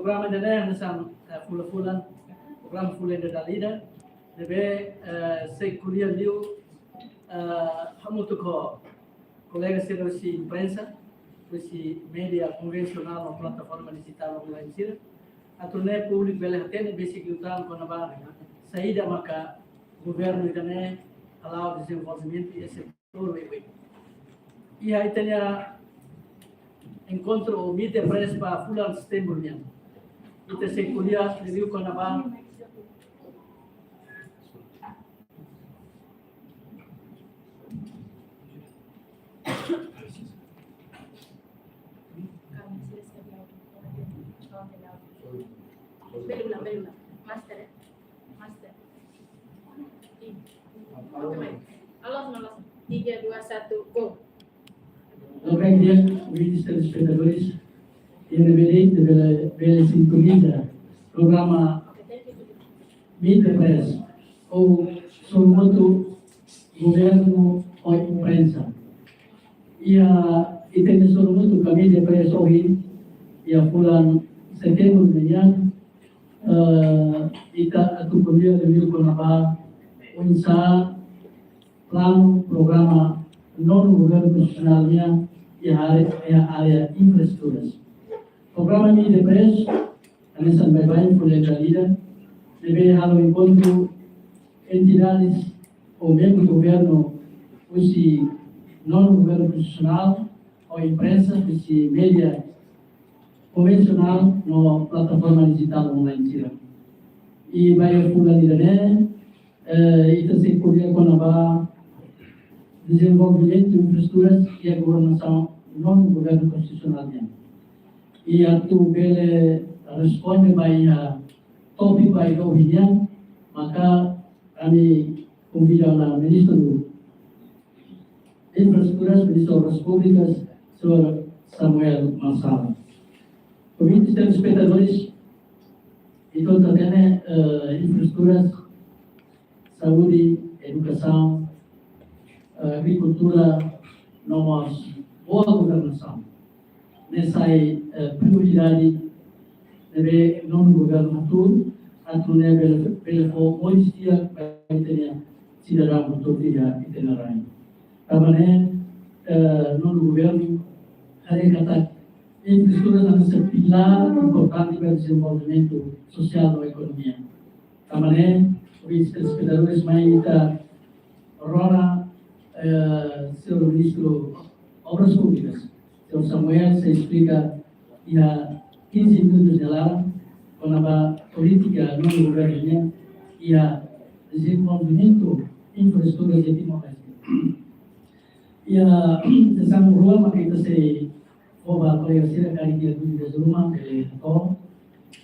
programa de né nessa fulan programa fulan de dalida deve se kuliah liu hamutu ko colega se imprensa se media convencional ou plataforma digital online sira atune público bela hatene basic lutan ko na saída maka governo idane allow desenvolvimento e setor e aí tem encontro o meet press para fulan setembro nian ite se kuliah review ko na Belum. Master. Alos. 3, 2, 1, go. Bem dia, ouvintes telespectadores. E bela sintoniza programa Meet Press ou Somoto Governo ou Imprensa. E tem Somoto Meet Press hoje e a fulan setembro menyan ita atu kuliah review ko na unsa plano programa non governo nasionalnya área infraestruturas. Programa Meet Press anisan baik fulan dalida deve halo encontro entidades ou membros do governo usi non governo nacional ou imprensa usi media convencional no plataforma digital online sira. E vai fulan idane ita se kuliah ko na desenvolvimento de infraestruturas e a governação non governo constitucionalnya. E atu bele responde by topik by opinion, maka kami convida a ministro infraestruturas, ministro obras públicas, Sr. Samuel Marsala. Ouvintes telespectadores, então também infraestruturas, saúde, educação, agricultura, nós boa governação. Nessa prioridade deve não governo tudo, atune pelo hoje vai ter cidadão todo dia itinerário. Karena non governo ada kata infraestrutura adalah pilar importante para o desenvolvimento social da economia. Karena os espectadores mais kita rona Sr. Ministro Obras Públicas, Sr. Samuel, se explica ya 15 minutos de lá com a política não governo e a desenvolvimento infraestrutura de Timor-Leste. E a sessão rua maka kita se coba colega sira kali dia duduk di rumah ke to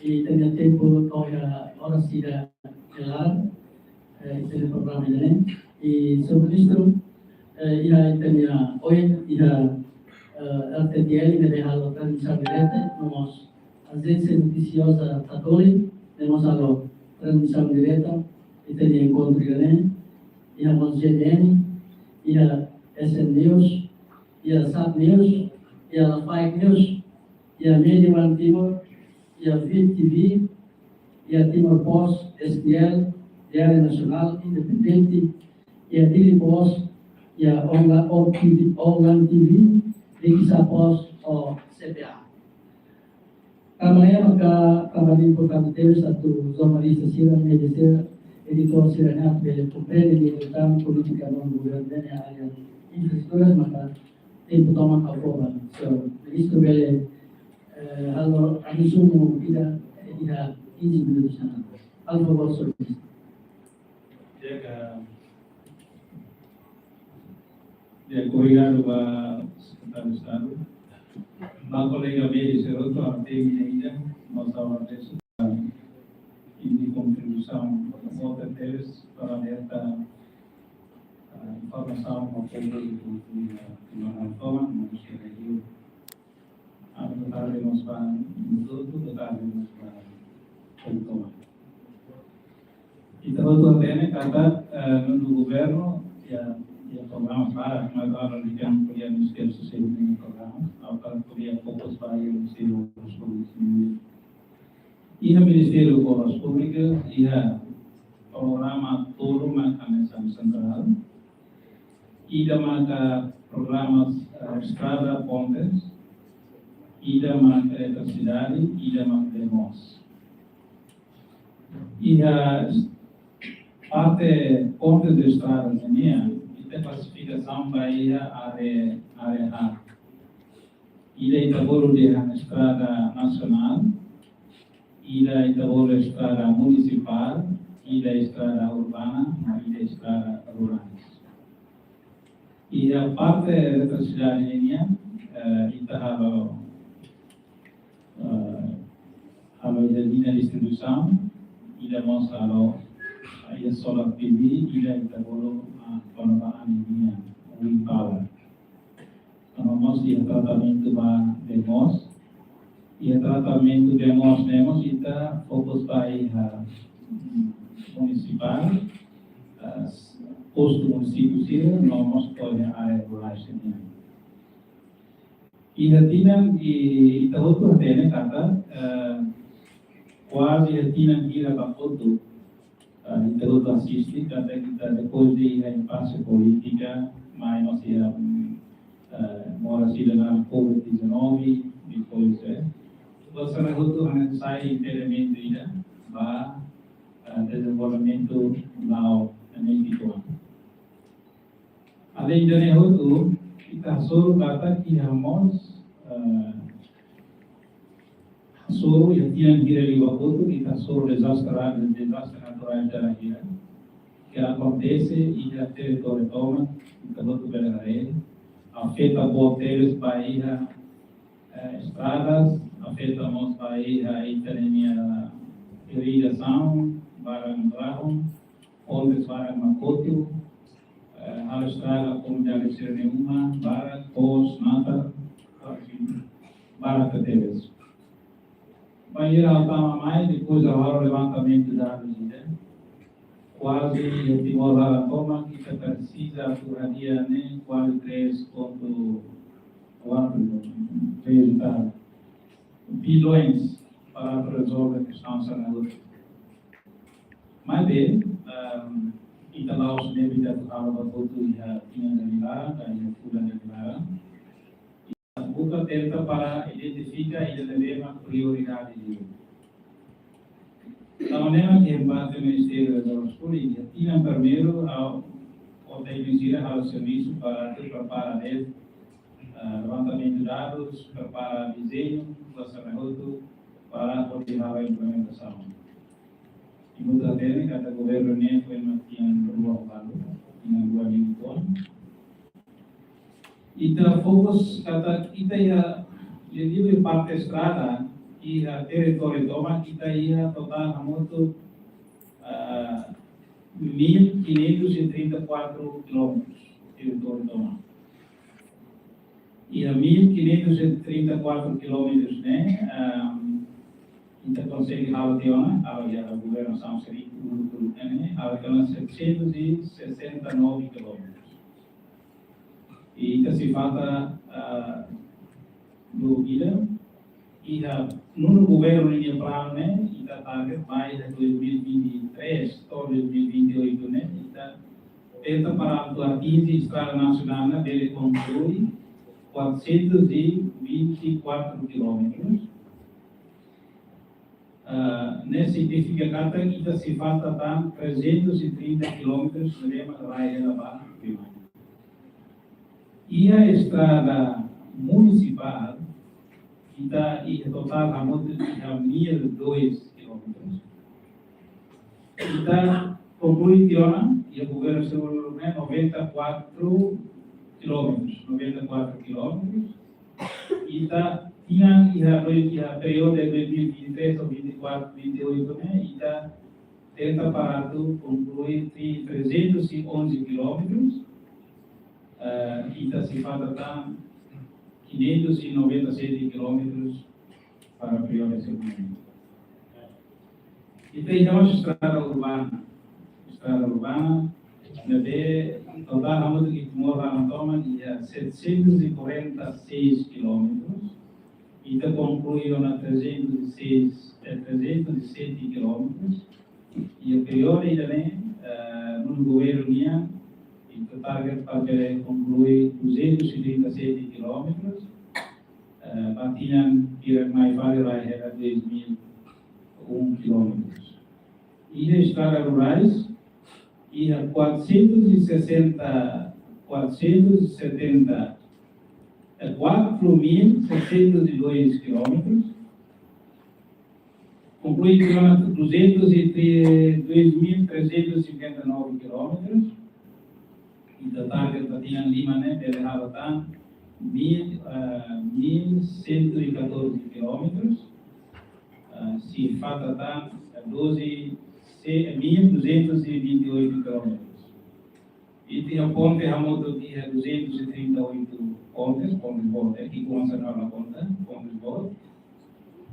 e tenia tempo to ya horas sira kelar esse programa ini e Sr. Ministro ia tenia hoje ia RTTL deve halo transmissão direta nós agência noticiosa católica temos halo transmissão direta e tenia encontro ini ia nós GDN ia SN News, ia SAT News, ia Fake News, ia Media One Timor, ia VIP TV, ia Timor Post, STL, Diário Nacional, Independente, ia Daily Post, ia Online TV, Dikisa Post, ou CPA. Kamarnya maka kami importante teve satu jornalista sira, media sira, editor sira na bele comprende di tentang politika non governativa área infraestruturas maka tempo toma aprova. So, isto bele allo resumo ida 15 minutos sana. Al favor, sorry. Dia obrigado a secretário de Estado. Uma colega média se rotou a ainda nós agradeço de contribuição volta deles para esta informação ao povo que não toma, mas que regiu a trataremos para tudo, trataremos para o toma. Então, também kata no governo ya programa para agora digamos que nos ter sucesso no programa, agora podia poucos para o seu E o Ministério de Obras Públicas e o programa todo Macameção Central e da programas Estrada Pontes e da Eletricidade e da Demos. E a parte pontes de estradas e a classificação para a área A. E da Itaboro de Estrada Nacional e da Itaboro Estrada Municipal e da Estrada Urbana e da Estrada Rurais. E a parte da eletricidade está a linha de distribuição e da nossa a solar PV e da Itaboro a linha wind power. Então, nós temos tratamento de nós e o tratamento de nós temos está fokus para a municipal, posto município, nós podemos área rurais também. E a tina e a outra tem kata quase a tina gira para foto e a outra assiste kata kita depois de impasse política mas nós ia mora se dalam COVID-19 depois você vai rotular sai elemento ida ba desenvolvimento lao nanti além de itu kita suruh kata kihamos suruh yang kira di waktu itu kita suruh desastre natural da gira que acontece e a território toma então tu beleza afeta hotéis Bahia estradas afeta nos Bahia a irrigação barang barang pontes barang makoto a estrada como já disse nenhuma barang pos nada barang teves Bahia altama mais depois o levantamento de dados quase o Timor toma kita precisa dia quase 3,4 bilhões para resolver a questão saúde. Mas bem, kita laos nebi datu hal betul ya tinggal negara dan pulang negara. Buka tenta para identificar e levar prioridade de La manera que en base al Ministerio de Obras Públicas tienen primero a organizar al servicio para preparar el levantamento de dados, preparar diseño, lançamento para coordenar a implementação. E muitas vezes cada governo nem foi mantido no lado, em alguma nível. E da focus kata kita ya jadi parte estrada e a território toma kita ia total muito 1.534 quilômetros território toma e a 1.534 quilômetros né kita consegue hal tiona hal ya o governo São Serino né hal tiona 769 quilômetros e kita se falta do guia e no governo linha plano né e da target mais de 2023 ou 2028 né e da tenta para atingir estrada nacional né dele conclui 424 quilômetros nesse significa que kita se falta 330 quilômetros lema vai elevar e a estrada municipal kita total hamut 1.002 quilômetros. Kita conclui tiona e o governo seluruhnya 94 quilômetros. Kita tinha período de 2023 ou 24, 28 kita tenta parado concluir 311 quilômetros. Kita se falta 597 quilômetros para a primeira segunda. E tem a estrada urbana. Deve total ramo que mora na toma de 746 quilômetros. E concluiu na 306 207 quilômetros e o período ainda no governo minha o target para concluir 237 quilômetros batiam que mais vale era 2001 quilômetros e as estradas rurais e a 4.602 quilômetros, conclui quilômetro 202.359 quilômetros, e da target batia Lima, ele estava 1.114 quilômetros, se falta 1.228 quilômetros. E tinha ponte Ramoto tinha 238 pontes borda, que começa na ponta, pontes borda.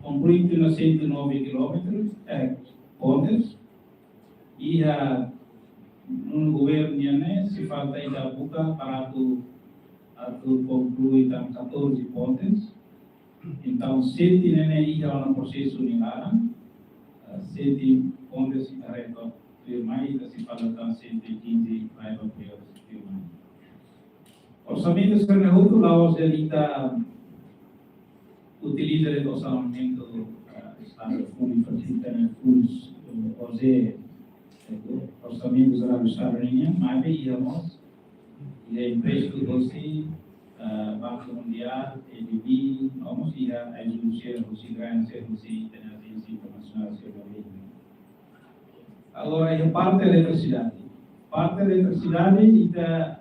Concluindo nos 109 quilômetros, pontes. E no governo, se falta ainda boca para concluir 14 pontes. Então, 7 ia no processo unilateral, 7 pontes em reto. Mais se fala 115 vai para o orçamento sernehuto Laos elita utiliza o orçamento estado fundo facilitando fundos OZE orçamento será estadunidense mas íamos e a empréstimo doce Banco Mundial EDB vamos ir a resolução do Cigrande Serviço Internacional Agora, é parte da eletricidade. Parte da eletricidade está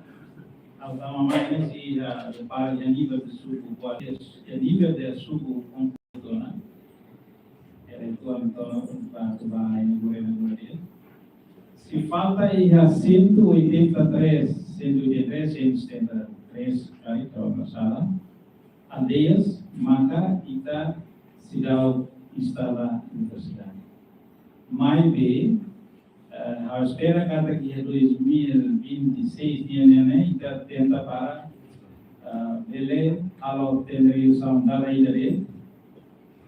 automaticamente para o nível de suco, o nível de suco computador, se falta aí a 183 aldeias, marca e está se dá instalar eletricidade. Mais bem, a espera que é 2026 está tenta para ele halo tenderiusam dala idare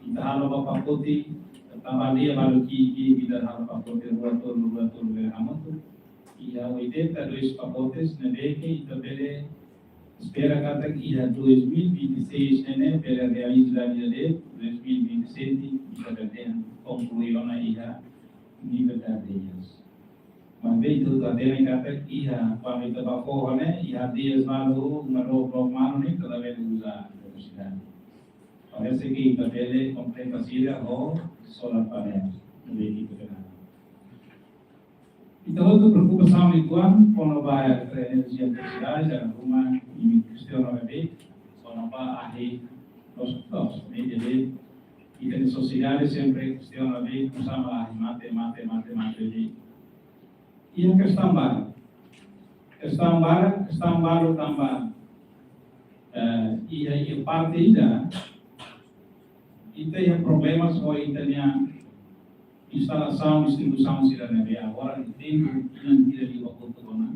kita halo papakote tabalia baru ki bidar halo papakote ruator berhamatu ia 82 papakotes nebe que itabele espera que ia 2026 pela realizar de 2027 itabele concluir na ia nível de aldeias. Mas bem tudo a ter em conta que para o tabaco né e aldeias malu malu nem toda vez usa eletricidade. Parece que também completa sira ou solar panel no veículo pequeno. Então outra preocupação de quando vai a energia eletricidade uma questão não é bem quando vai a rede os medios e tem sociedade sempre questão a ver com sama mate e a questão baru também e a parte ida e tem problemas com a instalação distribuição cidadania agora tem que ir de ocultona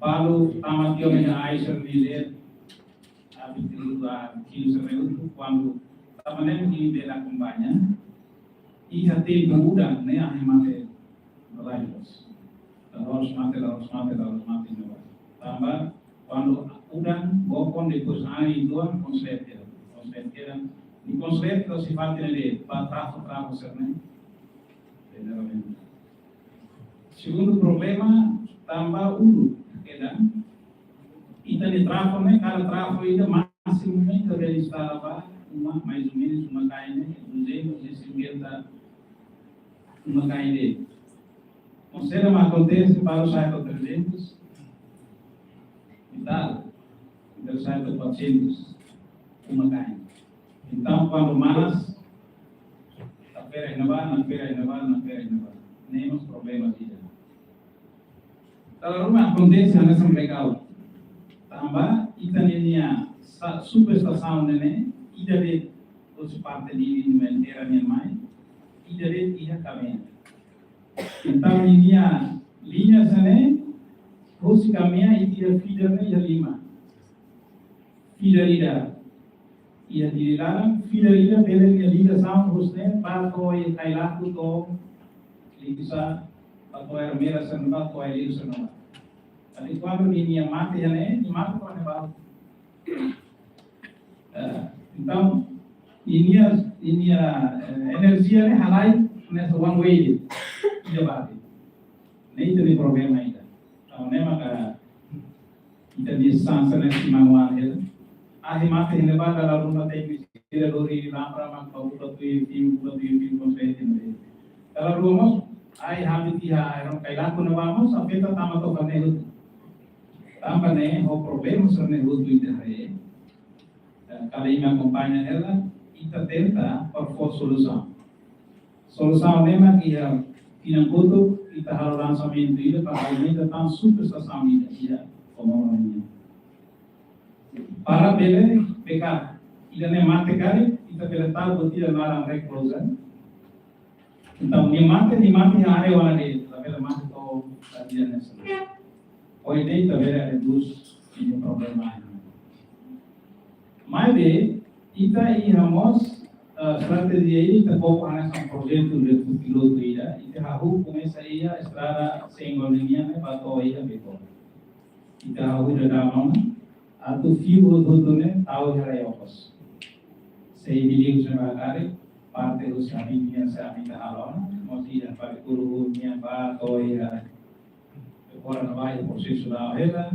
balu tamat yo na ai servir a kilo sereu quando tamanho que bela companhia e já tem muda né a remate laivos harus mate tambah quando udang bokon depois ani doan konsertiran di konserto si fatti nelle trafo serne veramente segundo problema tambah ulu kedan ita di trafo né cada trafo ida máximo né deve estar mais ou menos uma caída 250 uma caída. Considera mas acontece para o cycle 300 e tal, então cycle 400 uma caída. Então quando mais a feira renovar, temos problemas de Kalau rumah acontece nessa legal, tambah itania superestação né idare os parte di inventera nel mai idare ia caminha então linha sana os caminha e tira feeder né ia lima feeder ida ia dilarang filha belen ia ligação husne pato ia kailaku to ligasa pato era mera sanba to ia ligação não ali quando minha mate ya ne mate ko ne ba então ini energia ne halai nessa one way dia bate nem tem problema ainda então nem maka kita di sansa ne manual ya ahi mate ne ba dalam rumah teknis dia lori ramra mak bau tu tim konsetin dalam rumah ai habiti ha ron kailan ko na vamos afeta tama to kane hut tama ne ho problema sone hut ita hai kalau me acompanha ela ita tenta por solução nema que tinha tudo ita halo lançamento ida para aumenta tão super essa família ia como para bele pecar ida ne mate kare ita bele tal botira larang recloser então ni mate are wala de bele mate to dia nessa hoje dei bele reduz ini problema mas de ita ihamos strategi ini terbawa hanya sang proyek tu de piloto ida ita hahu começa ia estrada sem linha né bato ia beto ita hahu de damon atau fio do né tau hara yopos sei video sebagai parte dos sabinya sabita halon mosi dan pada guru nya bato ia orang vai processo da hera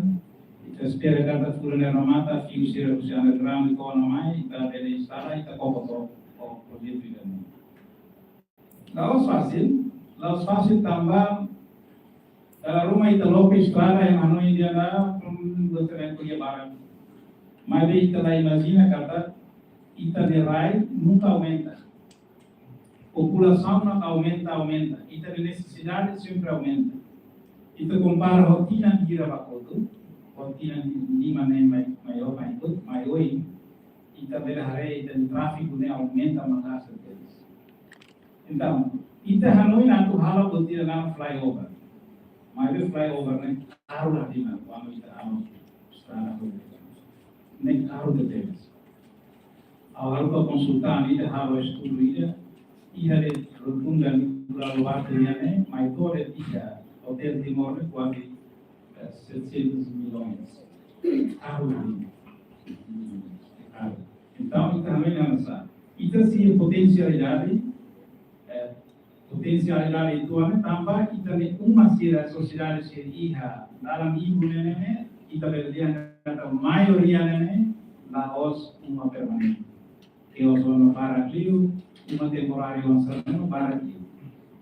espera cada furna ramata fio sira usando grande com mai ita dele instala ita copo o projeto ini. Laos fácil tambah dalam rumah ita lope estrada yang anu India na bertemu kuliah barang. Mas ita la imagina kata ita de rai nunca aumenta. População não aumenta. Ita de necessidade sempre aumenta. Ita compara rotina de Girabacoto, rotina de mana maior ita berhari dan trafik dunia aumenta maka certeza. Então, ita hanoi nanti halo betul dalam flyover. Mas flyover ne caro lagi na, quando ita amo strada ne caro deles. Awal ko konsultan ita halo estudo ita de rotunda para luar ne, mas todo ita hotel Timor quase 700 milhões. Caro lagi. Então, também lança. Ita se potencialidade itu tambah kita ni sira sociedade seria dalam ibu nene kita berlian kata mayoria nene Laos uma permanente. Eu sou no para Clio, uma temporária no para Clio.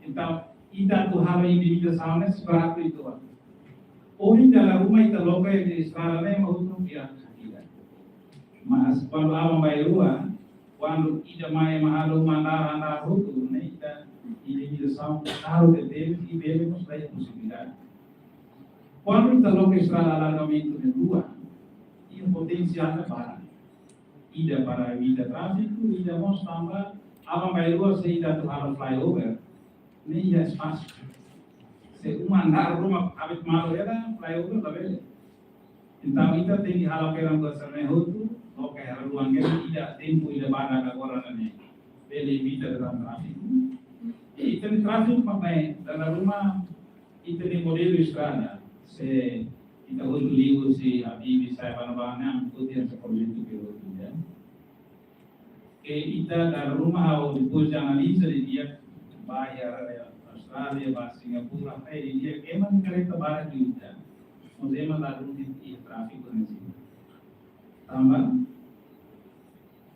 Então, ita tu hal individu sama seberapa itu. Orang dalam rumah ita lokal di Australia mau tu dia. Mas quando há maioria, quando ida mais mahalo mandar hutu, né, ida individuação claro de Deus e vemos a possibilidade. Quando ida logo estrada alargamento de rua, e o potencial para ida para vida tráfico, ida mostra a maioria se ida tu halo flyover, né, ida espaço. Se andar rumah habit malu era flyover também. Então ida tem que halo pelang bersama hutu. Oke, haluan kan tidak tempo tidak banyak orang ini. Beli vida dalam trafik. Itu di trafik maknanya dalam rumah itu di model estrada. Se kita udah liu si Habibie saya banyak kemudian seperti itu ya. Kita dalam rumah harus dipuji analisa di dia bayar Australia, bahasa Singapura, di dia emang kereta barat juga. Maksudnya lalu di trafik di sini. Tambah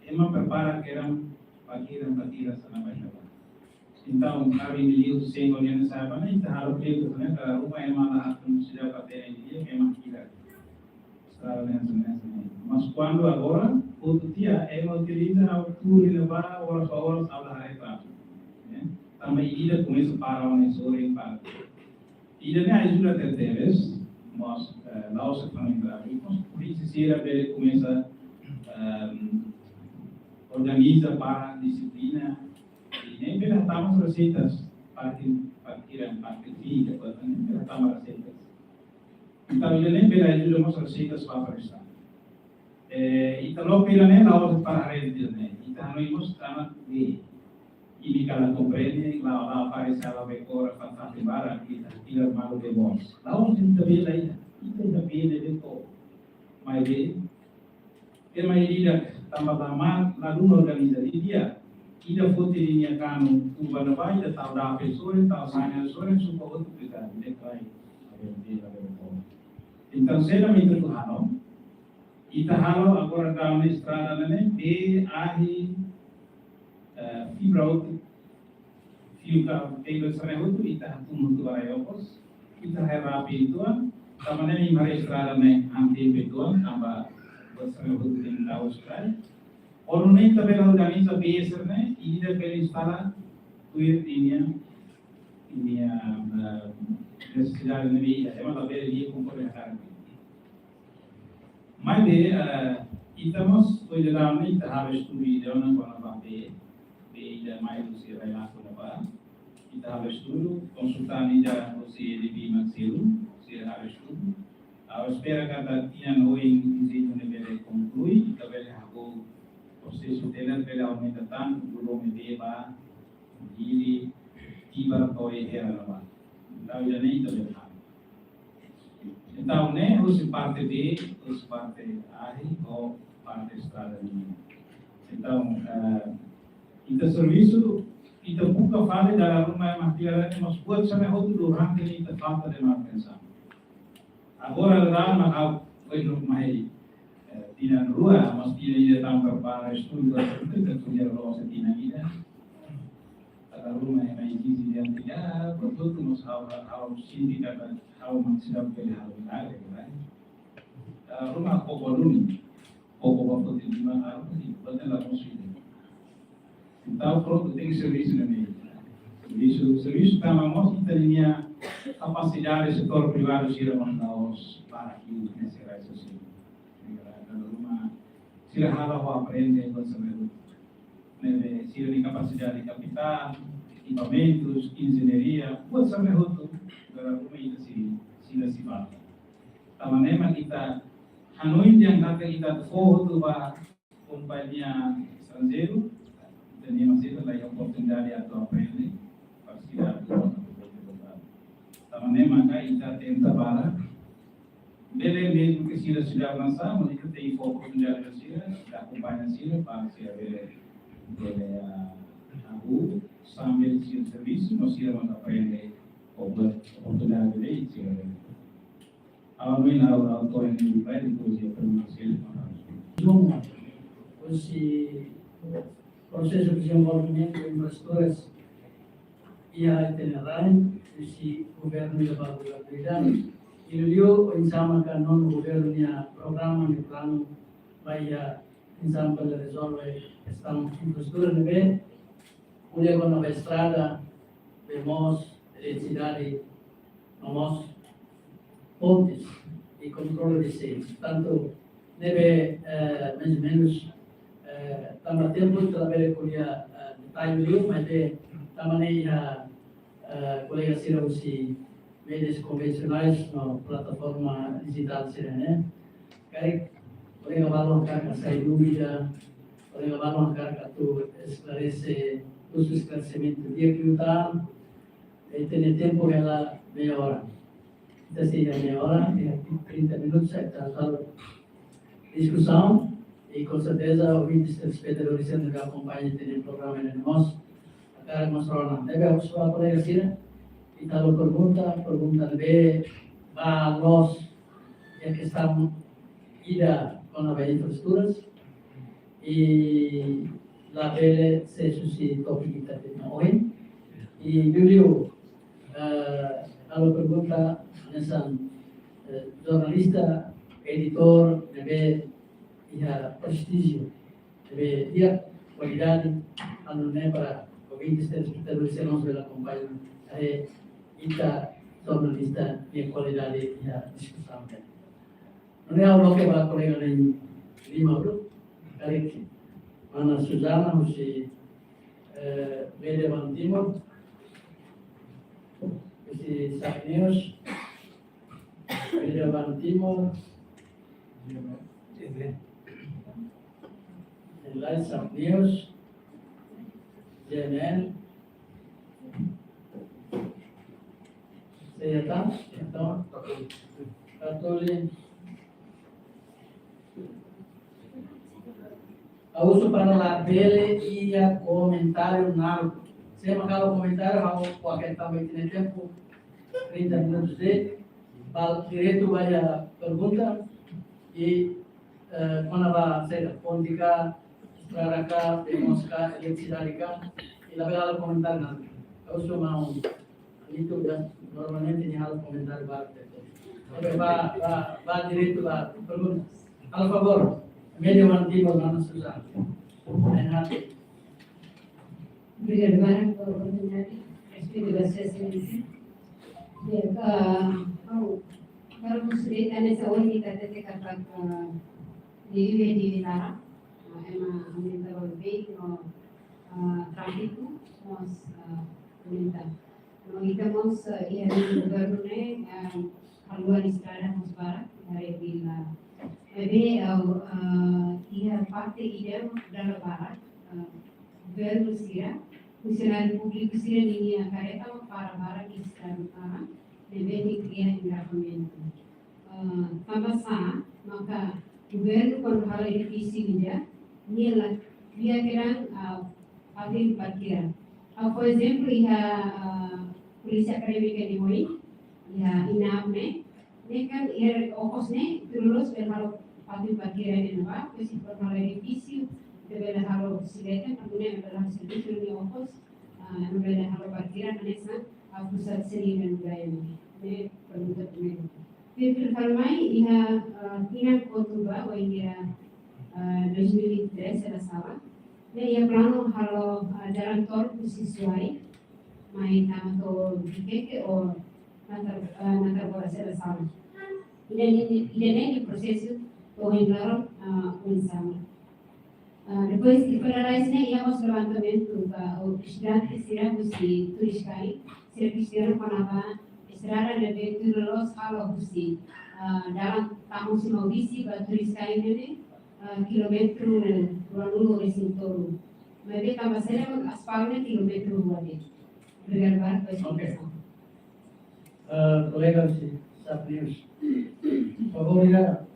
emang prepara que eram partidas sana banyak. Então, kami beliau senggol yang saya mana itu harus beliau tu kalau rumah emang lah sudah pakai dia memang kira. Sekarang yang mas quando agora outro dia emang utiliza ao tour levar horas salah hari trafik. Tambah ida começa para onde sore para. Ida ni ajuda terteres. Nós Laos também trabalhamos, por isso se ele começa organiza para disciplina e nem bem estamos receitas partiram fica nem estamos receitas então ele nem bem ajudamos receitas para prestar Ita lo pirane laos para rendilne. Ita hanoimos anak di ini kalau comprende la parecida becora fantastic bara kita tidak malu de bos. Laos inte bela ita. Ita ita bela de to. Mai de. Mai tidak tambah-tambah lalu organisasi dia. Ida foto ini akan ubah nabai ida tahu dah pessoa tahu sana sore suka untuk kita dekai. Então será muito tuhan. Ita halo agora da estrada né de ahi fibra óptica fio cable sana itu ita tumu tu barayopos ita herapi itu tamane ni mari estrada né anti betuan tambah bersama itu di tahu sekali orang ini tabela organiza biasa né ida pela instala tuir ini necessidade né dia é uma tabela dia complementar. Mas estamos hoje lá no Itahabes Studio na Guanabara de mais do que vai lá na Guanabara Itahabes Studio consultando já o CLB Maxilo Itahabes Studio a espera que a tinha no inquisito nível conclui também o processo dela pela aumenta tanto o volume de ba ele tiba toy era lá então já nem também então, né, os parte B, os parte A ou parte estrada linha. Então, ita serviço, ita buka fale dalam rumah mafiara ni mas buat sampai hotu durante ni ita falta de manutenção. Agora lá macau foi no mai tina rua, mas tina ida tambah para estudo kita punya losa tina ida. Kalau rumah yang mai gizi yang tidak, betul tu mas hau sini dapat hau maksimal beli hal ada kan. Rumah kokoluni, kokol di mana hal ini betul lah muslim. Então pronto tem serviço na minha. Serviço também mostra que tinha capacidade do setor privado de ir aos para aqui nesse raciocínio. Kalau rumah sila hal apa aprende bersama sila de capacidade de capital, equipamentos, engenharia, buat sampai hotu dalam rumah itu sila sifat. Tamanema kita Hanoi yang kata kita foto ba kompanhia estrangeiro, dan yang masih ada oportunidade atau aprende, pasti ada. Tamanema kita tenta bara. Bele mesmo que sila sudah avançar, mas kita tem oportunidade sila, da kompanhia sila para sila aku sambil siap serviço nós iremos aprender oportunidade de leite ao menos ao torno do prédio depois eu permanecer esse processo de desenvolvimento de infraestruturas ia itinerário esse governo de vulnerabilidade e o insama que non governo ia programa de plano vai insama para resolver esta infraestrutura de bem mulher com nova estrada vemos eletricidade vemos pontes e controle de seis tanto deve mais ou menos também tempo trabalhar com a detalhe mas também a colega Sira usi meios convencionais na plataforma digital Sira né kaya colega balon karena saya dúvida colega balon karena tu esclarece os esclarecimentos dia que está tem tempo ela meia hora então se é meia hora 30 minutos está só discussão e com certeza ouvintes telespectadores que acompanham o programa de nós akan masrona deve usar colega Sira e tal pergunta de a nós que estamos ida con las infraestructuras y la pele se suscitó hoy y Julio a la pregunta jornalista editor debe ya prestigio debe dia cualidad para ouvintes telespectadores de la compañía ita jornalista de qualidade ya discussão não é algo que para colega nem lima bro kali mana Suzana mesti Bede Van Timor mesti Sakneus Bede Van Timor Eliza News, CNN, saya tahu, Catholic. Uso para la pele e a comentário nada. Se marcar o comentário, vamos qualquer também tem tempo, 30 minutos de, para direito vai a pergunta e quando vai ser política, estrada, demosca, eletricidade, e lá vai o comentário nada. Uso mau itu normalmente nem hal comentário vai direito lá pergunta. Al favor. Medio antiguo mana susah. Enak. Obrigado por oportunidade. Respeito da excelência. Kalau muslim ane sawon kita tete kata di Vitara, emang minta lebih no tráfico mos minta. No kita mos ia di governo ne haluan estrada mos para dari bila. Jadi ia parte ide dalam barat governo sira funcionário público sira ini careta para barat estado para deve criar engarrafamento. Tambah maka governo quando hal edifício dia dia kerang pakai parkiran. For example ia polisi akademika di Moi ia inapne kan ia okosne terus berhalau pakai parkiran ini apa, pasti berhalau edifício, berhalau bicicleta, kemudian berhalau serviço di okos, berhalau parkiran nessa pusat seni dan budaya ini perlu terpenuhi. Pertama ia tindak kotuba, ia 2003 saya salah, dan ia plano halau jalan tol sesuai, main nama tol dikeke or nanti boleh saya salah. Ini proses correm claro pensamos. Depois de finalizar, íamos levantamento o estudante será possível turistai, será cristiano panava, estrada de turos halo possível. Dalam tahun simbolisi bagi turistai ini kilometer ruang resinto. Mereka tambah saya aspalnya kilometer ruang. Bergarbar Oke. Kolega si Saprius. Favorita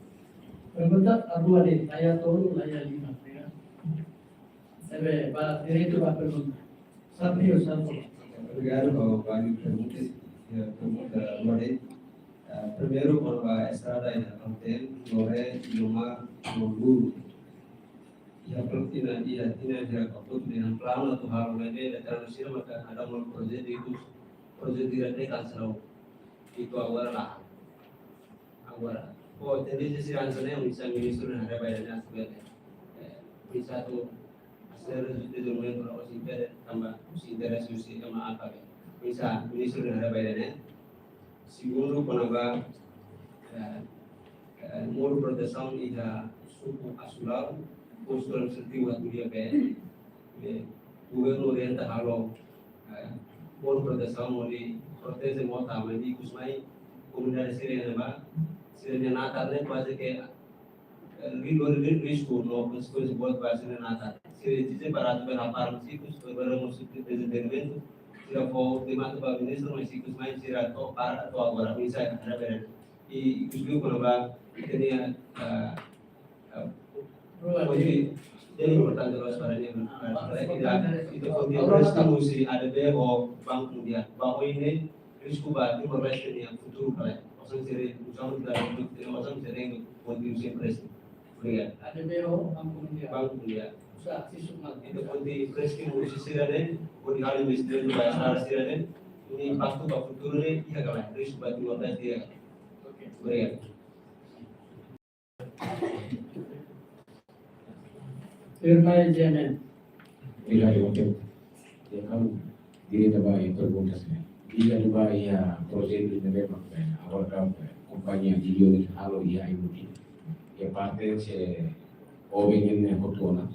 pergunta dua deh, saya turun, saya 5, ya. Saya direito para pergunta. Saprius, Obrigado ao Wagner perguntas. Pergunta primeiro quando a estrada ainda não tem, não é uma duro. E a proteína dia já caput dengan plano atau hal lain ada transisi maka ada mau proyek itu tidak cancel itu awal. Oh, jadi sisi ansanya bisa minister ada bayannya sebenarnya. Bisa tuh hasil itu domain kalau sih tambah si interesi sama apa ya. Bisa minister ada bayannya. Segundo penambah mur proteção ida suku asulau postur setiwa dia be governo orienta halo mur proteção mori protese mota mandi kusmai komunidade sirene ba sirene nata ne quase que risco no consequência boa para sirene nata se dice para tu berapar sikus berbareng musik desenvolvimento sira for tema tu ministro mas sikus mai sira to para to agora bisa ada beren e kuslu kono ba tenia jadi importante los para ini itu kontribusi ada beo bank kemudian bahwa ini risiko bagi progresi yang futur kalian orang sering usang tidak orang sering kontribusi presi lihat ada BO bank kemudian usah sisuk itu kontribusi musisi sirane kodi hal bisnis bahasa sirane ini pastu pak futur ini iya kalian risiko bagi progresi dia lihat Firman Jamin. Ila yote ya kan diri da yang perguntas ne ila da ya proyek de memang awal kan kompanya video ni halo ya imuti ya parte se ovingen ne hotona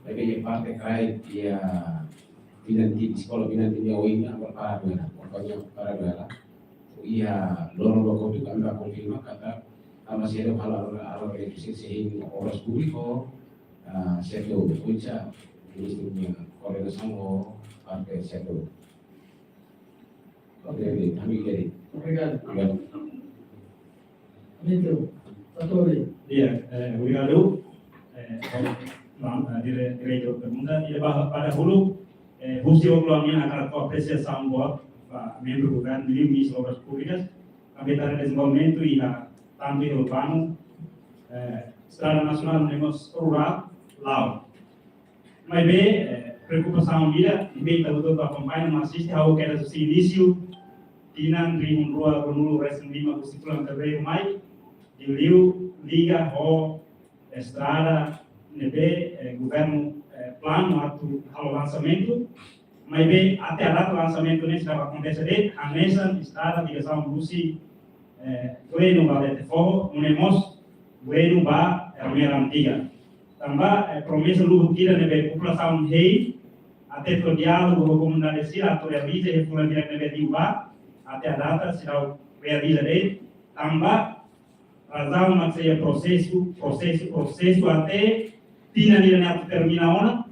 tapi ya parte kai ya binanti sekolah binanti ni oina para dua kompanya para dua iya lorong lo kopi kan konfirma kata masih ada hal-hal yang sehingga oras publiko seto kunca istrinya kolega sango partai seto. Oke, kami jadi. Obrigado. Ya. Amigo, Satori. Iya, obrigado. Direito pergunta. E para hulu, você obviamente akan apreciação boa para membro do governo, ministro das obras públicas, Secretaria de Desenvolvimento e a também urbano, Estrada Nacional Negócio Rural, Lau. Mas bem, preocupação minha, bem todo acompanha, mas assiste ao que era o início, tinang rimun rua penulu resim lima kusitulan terbaik mai, diliu liga ho estrada nebe governo plano atu halo lançamento, mas bem até a data do lançamento nesse vai acontecer a nessa estrada ligação busi governo vai ter fogo, unemos governo vai a primeira antiga, também promessa lugo kira nebe população rei até o diálogo com a comunidade sira atau realiza e fulan direct nebe diubah até a data será realizada também razão mas é processo até finalmente termina ona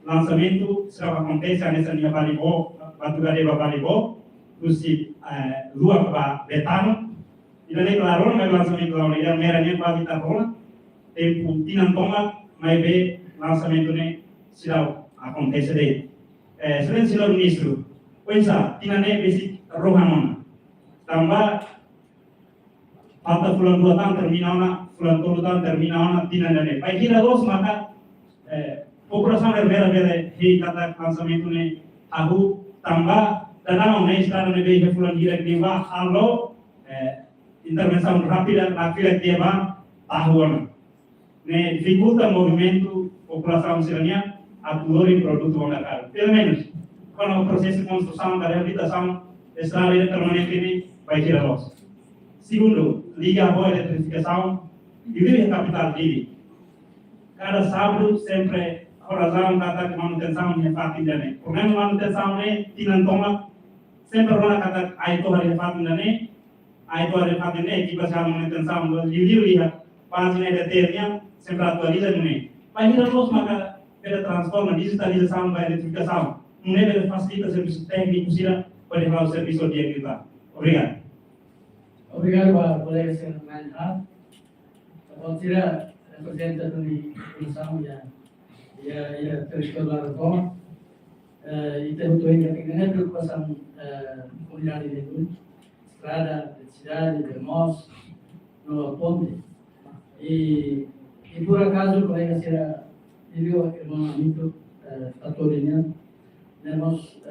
lançamento será acontece nessa linha Balibo Batugareva Balibo terus lua para Betano e daí claro mas lançamento lá onde merahnya para Vitarona tempo tinang tonga mas be lançamento ne será acontece daí selain senhor ministro pensa tinane basic rohanon tambah falta bulan 2 tahun termina ona bulan 3 tahun termina ona tinane baik kira dos maka população berbeda hei kata lançamento ne tahu tambah dan ona estrada ne be bulan direct deba halo intervenção rápida naquele deba tahu ona ne dificulta movimento população siranya atuori produto ona caro pelo menos quando o processo de construção da reabilitação estrada permanente ini baik kira dos. Segundo, liga a eletrificação e vive a capital dele. Cada sábado sempre a razão kata manutenção é fácil dane. Problema manutenção ne tinantoma sempre rona kata aito hari fácil dane. Aito hari fácil ne jika sa manutenção liu página de ternya sempre atualiza ne. Baik kira dos maka pela transforma digitalização da eletrificação. Não é facilita serviço técnico sira para levar o serviço de agricultura. Obrigado. Obrigado Pak Colega Senhor Manhart. Kalau tidak representatif dari Islam ya tersekolah reform itu untuk yang kena berkuasa komunidade de estrada, de cidade, de mos, no ponte. E por acaso colega será viu irmão amigo Tatorinya, nós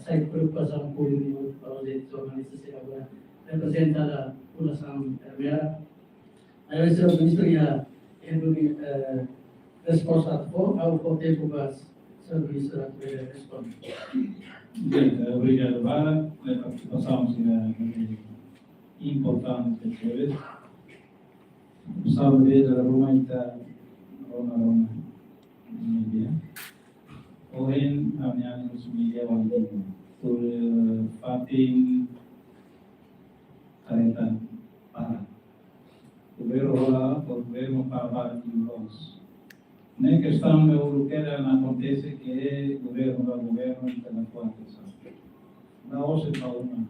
sai preocupação com o para os organizações agora representada população merah. Aí o senhor ministro ia resposta ao tempo para o senhor ministro responder. Obrigado, Bara. A participação será importante para vocês. Sabe da rumah kita Roma media. Ohen kami harus media wanita tur fating kareta para governo para os nem questão eu quero não acontece que governo internacional na hoje para uma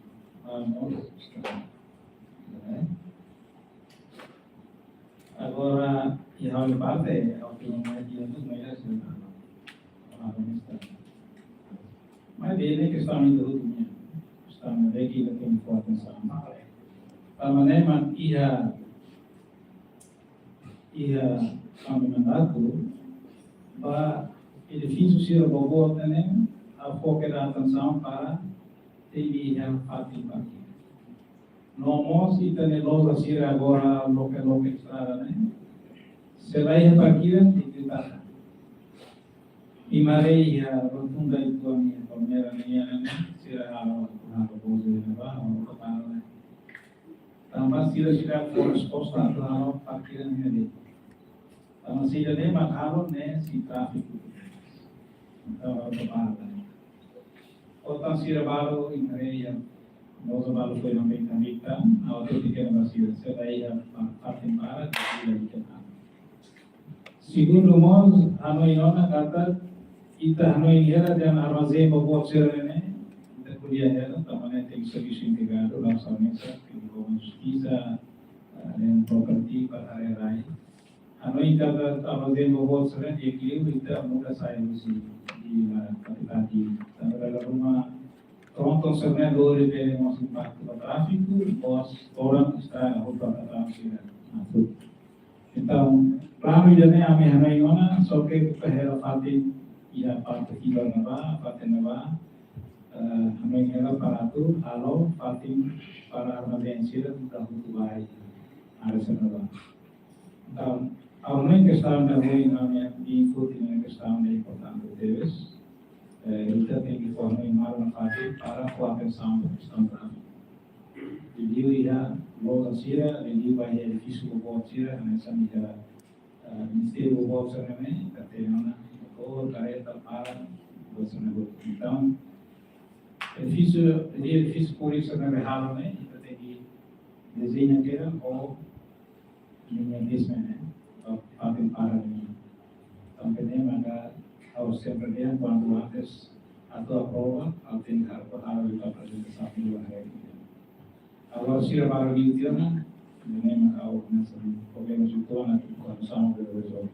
agora e a outra parte a opinião aqui dos melhores mas ele questão de tudo estão aqui que tem informação Pamaneman ia kami mengaku bahwa edifício sira bobo tenen a focar atenção para TV yang fácil aqui. Nomos e tenen loja sira agora local estrada né. Selain parkiran diceritakan. Imarei a rotunda itu a minha primeira linha né. Sira halo bozo né ba halo kapal né. Tambah sila for resposta atau parkiran ini. Tambah sila ni makalon ne si traffic. Atau kepadatan. Otang sila baru area, nós baru foi na mecânica, a outra pequena vacina, se daí a partem para sila dikenal. Segundo nós, a nós não kata kita hanoi era dan armazém bobot serene, kita kuliah era também tem serviço integrado lá só nessa que com justiça dan properti para area lain. Hanoi kata armazém bobot serene equilíbrio kita mudah saya mesti di tadi dalam rumah pronto serene dole de nosso impacto do tráfico, os orang está na rua para transferir. Então, plano ini kami hanoi ona, so que pehera fatin ia parte kita naba, fatin naba, hanoi hera para tu, halo fatin para armazém sira sudah hutuai, ada senaba. Então, a questão da rua kami input ini questão de importante deles, kita tem que formar uma fatin para a atenção da questão tráfico. Jadi ia local sira, jadi bahaya edifício bobot sira, nessa mídia Ministério bobot sira ne, katena motor, careta, para, você não então edifício por isso não é raro né, kita tem que desenhar aquela ou linha desmene, pakai para ini, tampaknya maka harus sempre dia quando antes atau aprova, tem harus kita apresentação dulu hari ini. Agora, se levar o dia na, nem ao nessa problema de tona que condição de resolver.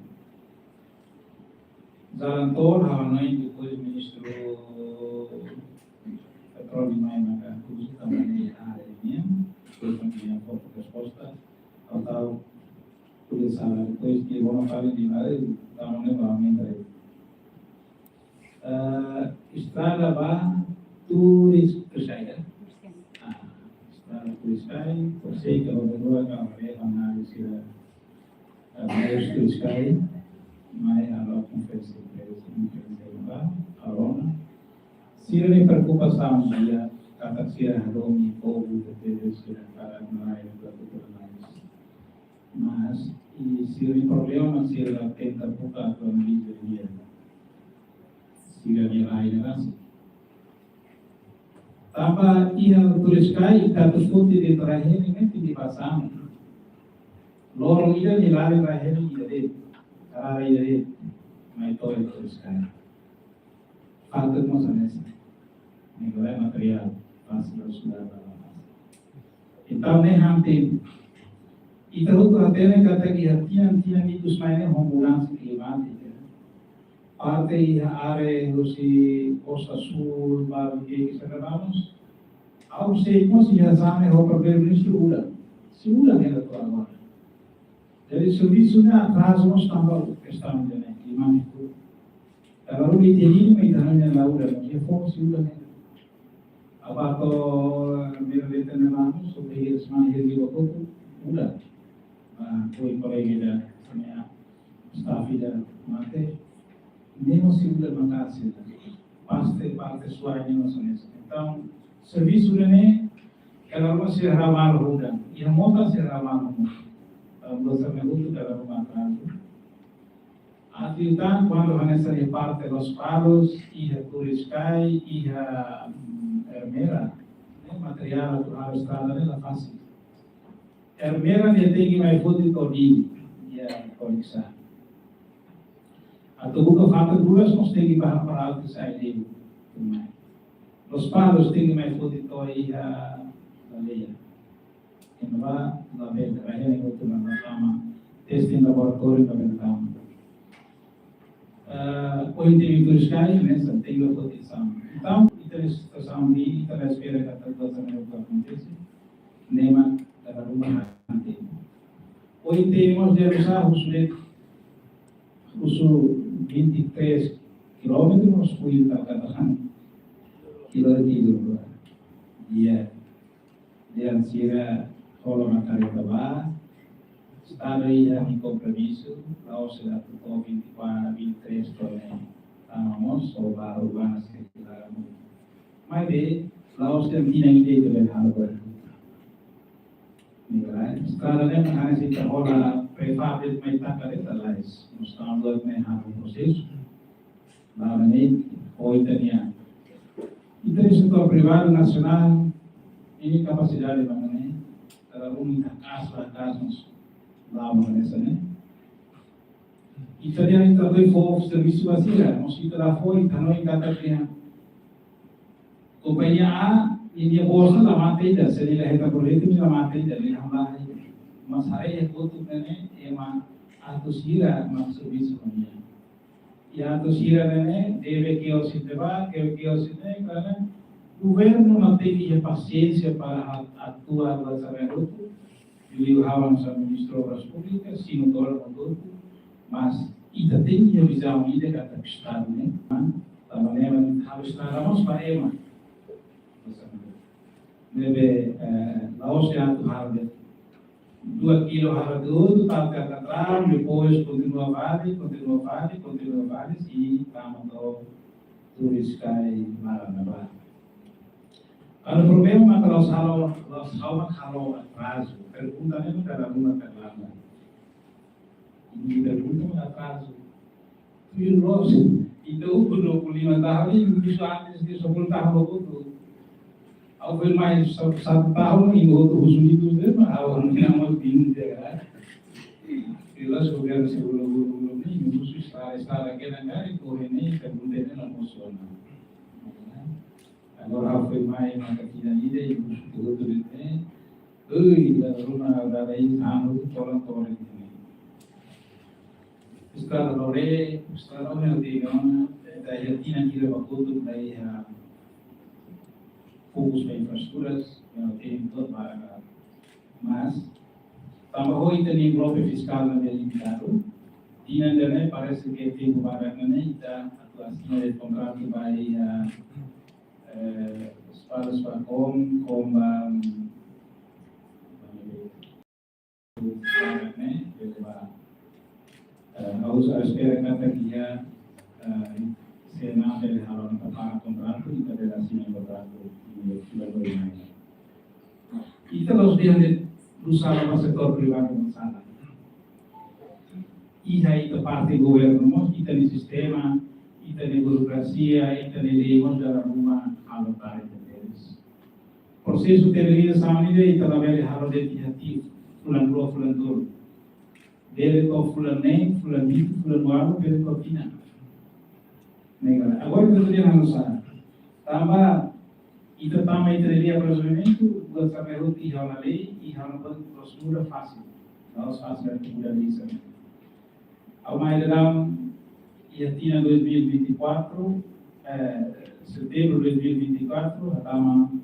Zalantor, Havanai, depois o ministro Petróleo e Maia Cruz também a área depois não tinha pouca resposta, ao tal polícia depois que vão fazer de nada, estão novamente aí. Estrada vai turis percaya. Turiskai, você que berdua kalau mereka analisis harus turiskai, mai alo konferensi apa, alona. Sira ni preocupação dia, kata sira hadomi povo de sira para nai para mas e sira ni problema sira tenta buka tu analisis dia. Sira ni lain rasa. Tanpa ia tuliskai status putih di terakhir ini dipasang. Lorong ia nilai terakhir ini karena ini mai toy tuliskai. Faktor masalah nilai material pasti sudah dalam. Então nem hampir. Itu katanya kata tiang itu semuanya mudança climática. Parte are Lucy Costa Sul, Barbie, que celebramos, ao seimo se já o primeiro-ministro Lula. Se Lula não era tua agora. Ele serviço não atraso nós também questão de climático. Agora o italiano me dá na Lula, não é fogo se Lula não. Abato meu veterano sobre isso mas ele viu pouco Lula. Foi colega da minha staff da mate. Nem se usa mangasi, parte suaranya masanes. Então, serviço ini kalau masih ramah hudan, yang mau kasih ramah hudan, dosa menutu kalau rumah transit. Atiutan quando vanessa de parte dos palos, ia turiskai, ia hermera, material natural estrada nela fácil. Hermera dia tem mais foto todinho, ia conexar. Atau buka faktor bulas nós tem que bahan para algo sai dele. Los palos tem que mais foto toy a leia. Inova la bem, aí é outro na cama. Testing laboratório na ventana. O indivíduo escai, né, só tem a proteção. Então, estação de espera que a coisa não aconteça. Nema da rumah nanti. O indivíduo dia usar usul 23 quilômetros fui katakan kilo dia sira kalau materi tebal estado ia em compromisso ao se dá por 23 quilômetros estamos sobre a urbana sekitar mas de lá os tem tinha ideia de levar agora sekarang ni hanya sih terhora prefabrik mereka kereta lais, mustahil na harus proses, lalu ni oitanya. Itu sektor pribadi nasional ini kapasitas di mana ni, kalau rumah kas mas lama ni sana. Italiano também foi serviço vazio, nós kita lá foi, então não encanta que companhia A e minha bolsa lá mate já, se ele reta projeto me lá mate já, ele não lá, mas aí é outro né, é uma atosira, uma serviço companhia. E a atosira né, deve que o sistema, que o sistema, cara, o governo não tem paciência para atuar lá saber outro. Eu havia nos ministro das públicas, se não dólar todo, mas ita tem que visar o ide kata Estado, né? Da maneira que harus trabalhamos para ema. Deve Laos já tu harus 2 kilo harus tudo, tal kata atrás, depois continua vale e estamos do turis kai Maranaba. Kalau problema kalau atraso, perguntanya itu dalam rumah terlambat. Ini pergunta atraso. Virus itu 25 tahun ini bisa antes de 10 tahun itu. Aku main 1 tahun ini itu usul itu memang awal nama bingung ya. Jelas governo sebelum ini khusus setelah kena itu ini kemudian emosional. Agora foi mais uma caquinha aí, e o outro né, da runa da aí, tolong ini. Setelah lore nanti kan, daya tina kira waktu dari fokus pada infrastrukturas, yang tem todo para mas, tambah itu nih bloque fiskal yang limitado, tina dana parece que tem para kita atuação de contrato by Espadas para com harus espera kata dia senang dari halaman para contrato di federasi yang contrato di bulan ini. Kita harus berusaha sama sektor pribadi bersama. Iha itu partai governo, kita di sistema, kita di burokrasia, kita di dalam rumah alokasi deles. Proses utilização ini kita lebih harus hati-hati fulan dua fulan tur. Dele kau fulan neng, fulan itu, fulan waru, dele kau tina. Negara. Agora kita dia harus sana. Tambah itu dia procedimento, buat sampai ruti hal lei, hal prosedur fácil. Harus fácil dari mudah bisa. Awal dalam tina 2024 setembro de 2024, estamos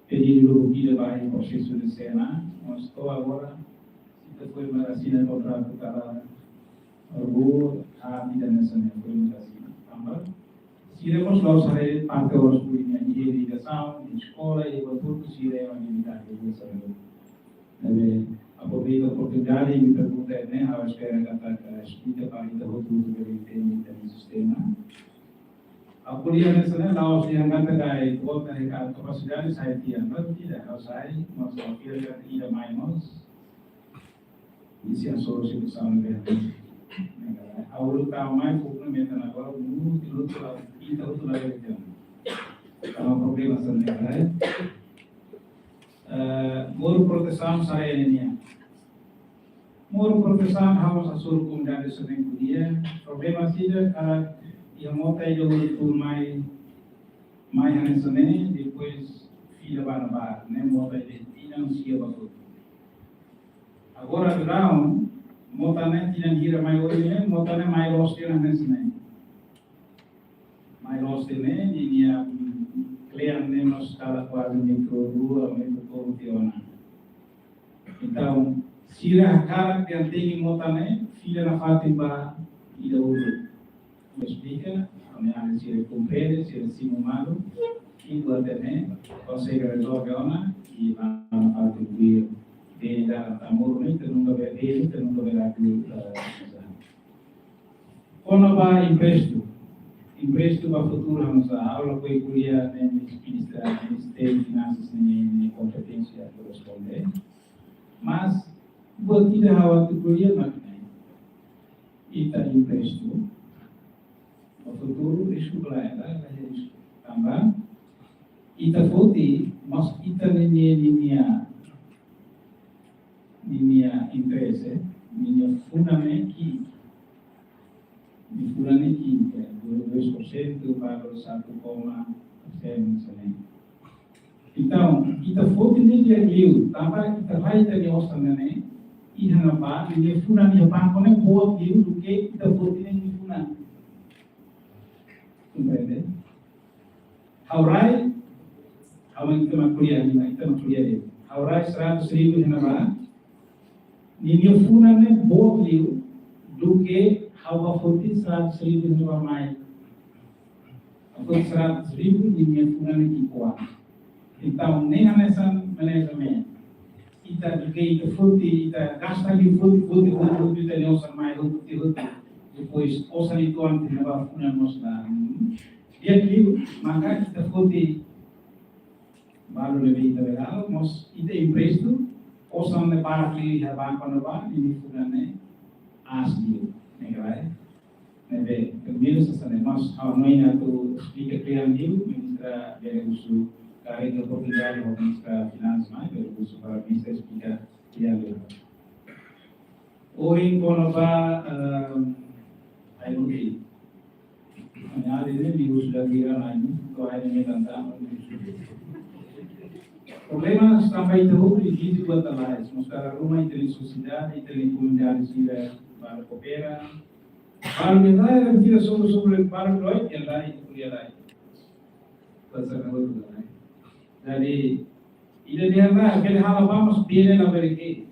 pedindo o que vai em processo de cena. Nós estou agora, se foi uma vacina contrato para o rápida nessa foi uma vacina. Também, se iremos lá sair parte das coisas de irrigação, de escola e tudo se iremos limitar de saúde. Aproveito a oportunidade e me pergunto, né, a espera que a escuta para o futuro do sistema. A kuliah misalnya Laos yang katakan kuota mereka kapasitas saya tidak kalau saya masuk kira tidak minus isi yang solusi bersama dengan awal tahun pun meter agora dulu kita itu lagi jam kalau problem masalahnya moro proteção saya ini moro proteção harus asur kemudian sering kuliah problema saja yang mau tayo itu mai hanesane depois filha banabar né mau tayo tinang siya bato agora ground mau tayo tinang hira mai oi mau tayo mai roste hanesane mai roste né dia klien né nos cada quase metro rua metro cortiona então sira cara que tem mau tayo filha na fatima ida ulo explica, a se ele compreende, se ele se humano, e do também consegue resolver ona e vai atribuir dele dar amor muito nunca ver dele, nunca ver aquilo. Quando vai empresto para o futuro vamos a aula foi curia nem ministério de finanças nem competência corresponder, mas buat tidak khawatir kuliah maknanya kita empresto futuro risco pelayanan risco tambah ita foti mas ita linha interesse linha fundamento bulan ini 2% baru 1,% misalnya. Kita vote ini dia liu, tanpa kita vai tadi ostan ini, ihan apa, ini funan dia pangkone vote liu, duke kita vote ini funan. Compreende? Haurai, kita kuliah dia. Haurai 100,000 ihan apa, ini funan ne vote liu, duke hawa vote 100,000 ihan apa mai. Vote 100,000 ini funan ne kikuan. Então, nem a nossa management, kita juga itu fruti, kita gasta di fruti kita não são mais fruti, depois ouça itu antes de levar funa nossa dia que maka kita fruti baru lebih legal, mas kita empresto, ouça ne para que já banco no bar, ini funa ne asli, negrai, nebe, primeiro sasane, mas how noi na tu explica klian dia, ministra dari usul Kari ke provinsi Ministra Finans mai berkhusus para bisa explicar dia lebih. Oin kono ba IoT. Hanya ini di sudah kira lain to ada ni tentang problema sampai itu di buat lain. Mustara rumah itu sociedade itu comunidade sila para coopera. Para kita kita sobre para Lloyd yang lain kuliah lain. Pasal kalau lain. Jadi, ida dia lah, kalau hal apa mas biar nak beri,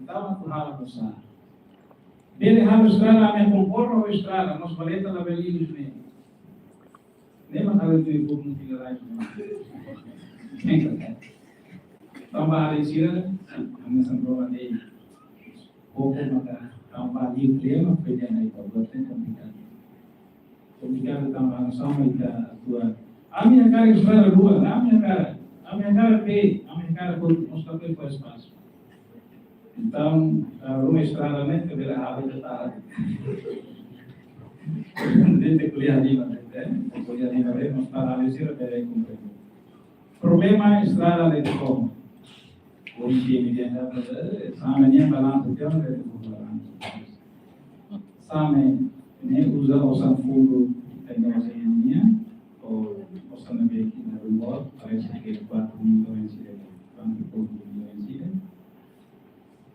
entah apa hal besar. Biar hal besar, ame kompor atau besar, mas baleta nak beri itu ni. Memang kalau itu ibu mungkin lain. Tambah hari sila, kami sambung ada pokok maka tambah di klien apa dia naik buatnya komputer. Komputer tambah sama kita tua. Ami acara escola rua, ami acara P, ami acara por mostrar que foi espaço. Então, uma estrada né, que vira a água está dentro kuliah di mana, kuliah di mana, mostrar a lesira para cumprir. Problema estrada de como, hoje em dia samanya balanço que não é balanço. Same, né, usa o sanfundo tecnologia ou também aqui na rua, parece que é 4 milhões de reais.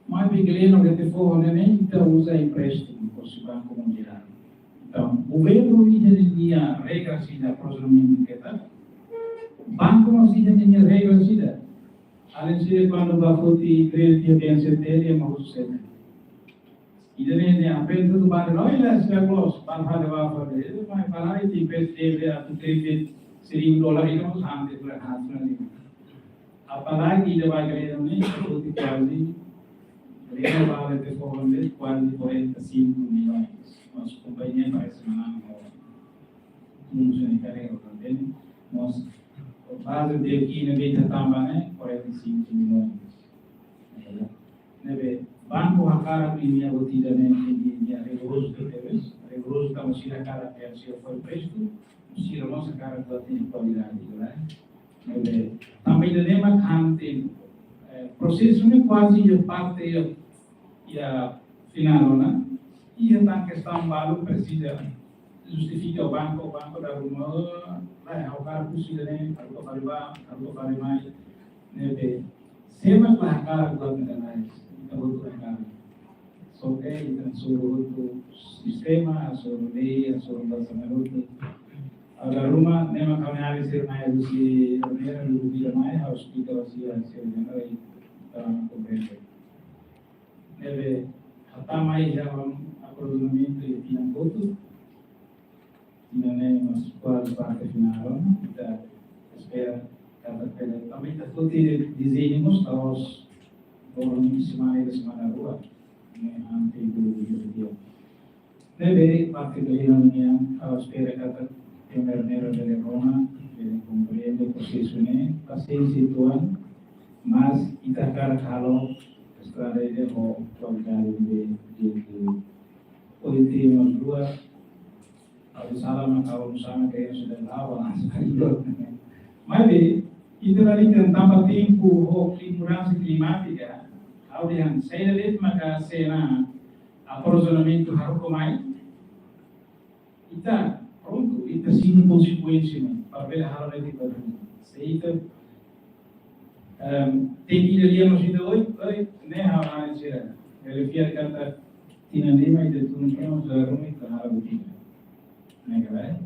Mas o governo que te for, nem então usa empréstimo para o Banco Mundial. Então, o governo tinha regras de aproximamento que está. O banco não tinha regras de. Além de quando vai fazer crédito bem certeiro, é muito certo. E daí a pena do banco não é se close, para fazer, mas para aí tem crédito, a crédito $1,000 itu hampir berhasil nih. Apalagi di bagian ini seperti kali mereka balik ke Holland, kuali boleh tersimpan nilai. Mas kumpulnya parece menang orang. Mungkin kali orang lain, mas base de aqui na beta também $45 milhões. Nebe banco akara primeira botida nem rigoroso que teve, rigoroso como se a cara que se foi presto. Se a nossa cara tem qualidade, né? Também devemos manter processo não quase a parte a final, né? E então questão valor precisa justificar o banco da rumah, lá o cara precisa né, algo para mais, né? Sempre lá cara do mais, então outro cara. Só que então sobre o sistema, sobre lei, sobre o orçamento. Agar rumah memang kami harus sermai usi rumah lebih ramai harus kita usi sermai dalam pemerintah. Nebe hatamai dalam aproximamento e tinham voto. Ainda mas quase parte final kita espera kata também kita vote desenhos aos orang semana rua. Hampir 2 dia. Nebe parte yang espera kata primeiro de Roma, ele compreende o processo né, passei situando, mas Itacara kalau estrada de ho qualidade de hoje temos duas, ao salam kalau sama kayak sudah lawan mas itu tadi tentang tempo ho mudança climática, ao yang saya lihat maka cena aproximamento harus komai Ita, pronto, ita sino consequência, né? Para ver a rara de cada um. Se ita, tem que ir ali no sítio hoje, né? A dizer, ele via kata tina lima e de tudo que nós vamos e a rara de né, galera?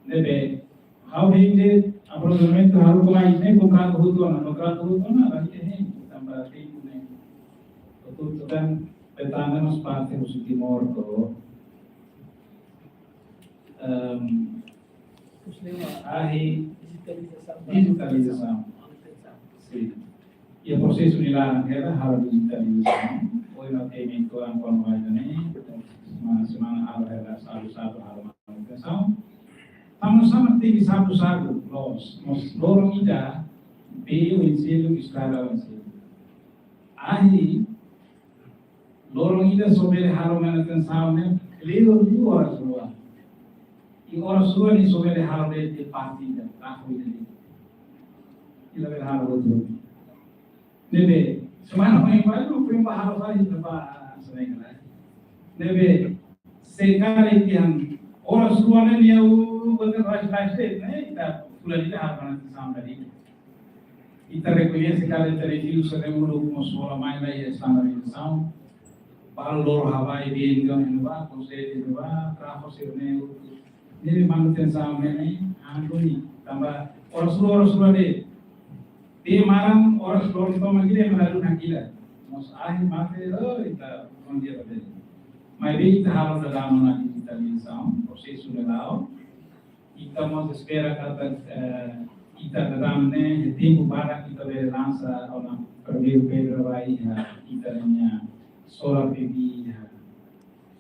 Nebe, how hindi aproveitamento haru kumais ne contrato hutuana lagi ini tambah timur ne. Betul kan petana nos parte do Timor to. Aí digitalização. Sim. E o processo de lá era haru digitalização. Foi no tempo ang pambayad ne. Semana haru era satu haru manutenção. Sama-sama tinggi satu-satu los lorong ida beu ensino estrada ensino. Aí lorong ida sobre haro manutenção né leo 2 horas rua. E horas rua ni sobre haro de partida tá cuidando. Ila ver haro outro. Nebe semana main pai não foi para haro sai para semana né. Nebe sekali yang horas rua ne dia bukan rasional né? Ita fulani dah harus sampai di. Ita reconhece que ela teria se demorou como sola mais lá e standardização. Para o Hawaii bem ganho vai, conceito de vai, tráfego serneiro. Nele manutenção né? Andoni tambah horas de. Dia malam horas itu magi dia melalu nakila. Mas akhir mate ita kondia berdiri. Mas bem ita harus dalam na digitalização, processo legal. Estamos espera kata kita dalam ne tempo para kita ver lança ona primeiro Pedro vai kita nya solar PV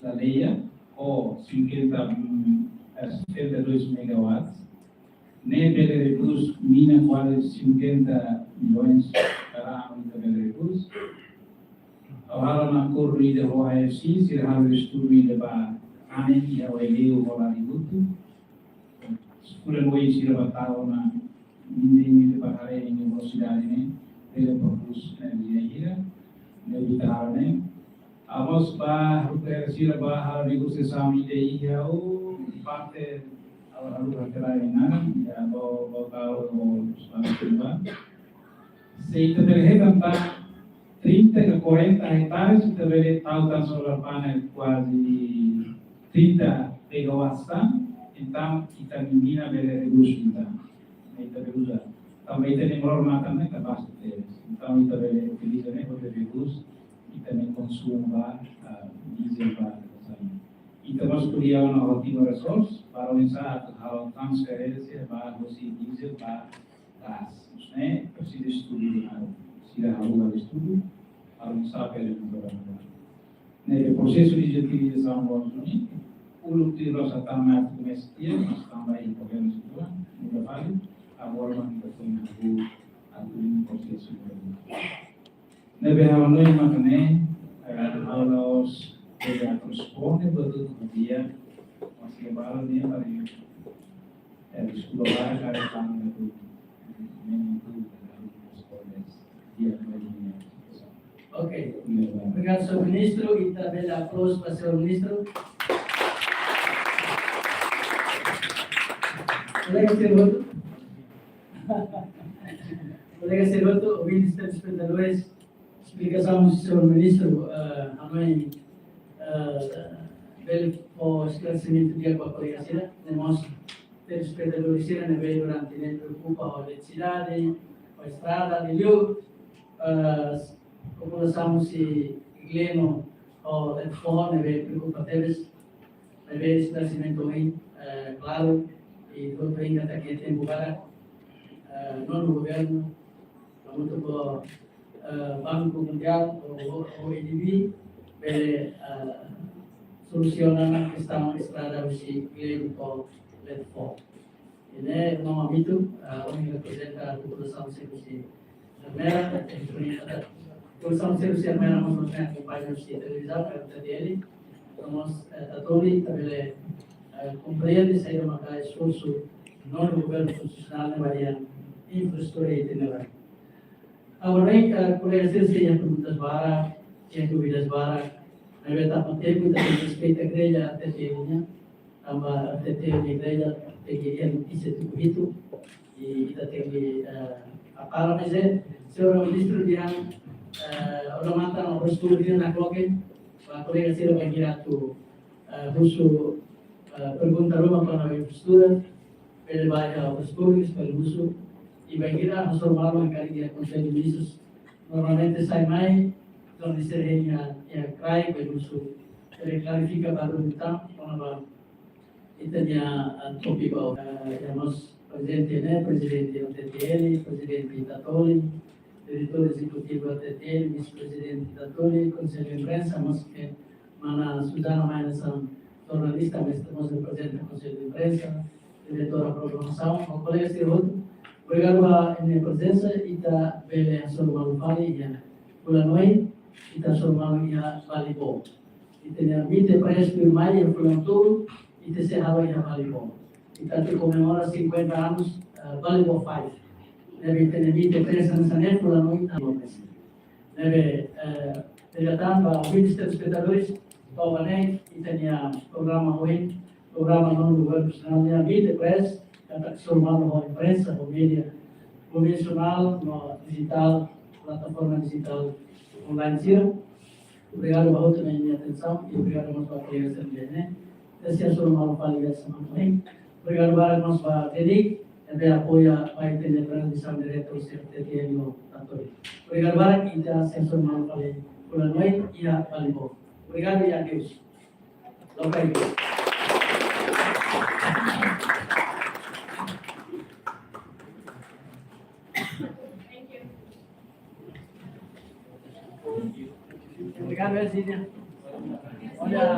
da leia ou 52 megawatts ne bele reduz mina quase 50 milhões para ano kita bele reduz awal na kurri de OIFC sir harus studi de ba ane ya weleu bola dibutu Sekolah boleh sila tahu na hindi pakai ini universitas ini dia produs energi ira lebih tahu ne amos bah rupiah sila bah hal itu sesami deh ya parte awal berkerai mana ya bawa tahu selama kedua seita terlihat tentang 30 ke 40 hektares kita boleh tahu kan solar panel quasi 30 megawatt então kita mina bele reduz kita reduz também tem normakan né capaz de então kita bele utiliza né para reduz kita nem consumo diesel para kita mas kuliah na ótima resource para usar a transferência para você diesel para gas né precisa estudar se a rua de estudo para usar pelo né o processo de utilização do Ulu di rosa tamat kumestia mas tambah program itu mudah kali awal kita punya aku ini proses itu. Nebe awalnya makanya halos dia transporte betul dia masih baru dia dari sekolah dari tangan itu menyentuh transporte dia baginya. Ok, obrigado, senhor ministro. E também aplausos para o senhor ministro. Colega Servoto, ouvintes telespectadores, explicação do senhor ministro, também o esclarecimento de agua colega Sira, nós telespectadores Sira, ne veio durante ne preocupa a eletricidade, a estrada, de liu, população se gleno o telefone, ne veio preocupa teves, ne veio esclarecimento aí, claro. E todo ainda está aqui tempo para no governo muito o Banco Mundial o EDB para solucionar a questão estrada de clima platform. Ini nama itu orang representa a população serviço merah, população serviço merah maksudnya companhia de televisão para dele, nós atoli tabele compreende se uma esforço não do governo constitucional na variante infraestrutura e itinerária. Agora, colegas, se yang perguntas bara, yang dúvidas bara, na verdade, não tem muita respeito à igreja até terminar. tambah TT di gereja TGN Instituto itu kita tinggi akal aja seorang ministro yang orang mata harus turun nak loke kolega sila kira tu husu pergunta rumah para postura pela baia posturas pelo husu e vai kira harus malu kali dia konselho ministros normalmente sai mai donde se reina ya crai pelo husu clarifica baru tentang apa itu dia topiko yang nos presidente do TTL, presidente da TOLI, diretor executivo da TTL, vice-presidente da TOLI, conselho de imprensa, mas que mana Suzana Maia são jornalista, mas estamos representando o conselho de imprensa, diretora da programação, o colega Cirrudo, obrigado a minha presença e está bem a sua malufali e pula noite e está sua malu e a valibol. E tem a mite preço por maio e pula todo e te se hawa e a valibol. Kita comemora 50 anos Volleyball 5. Deve ter 23 anos nessa pula noite. Deve datang para os telespectadores bahwa nih kita programa hoje, programa non governamental 23 kata semua imprensa, media convencional, no digital, plataforma digital online sih. Obrigado a todos pela atenção e obrigado a nossa colega também. Esse é o nosso palavra semana. Obrigado para nós para Dedik, yang apoia a integração direta do TTL no Tatori. Obrigado para kita sensor mal kali bulan noite e a Balibo. Obrigado e adeus. Lokai. Thank you. Obrigado, Erzinha.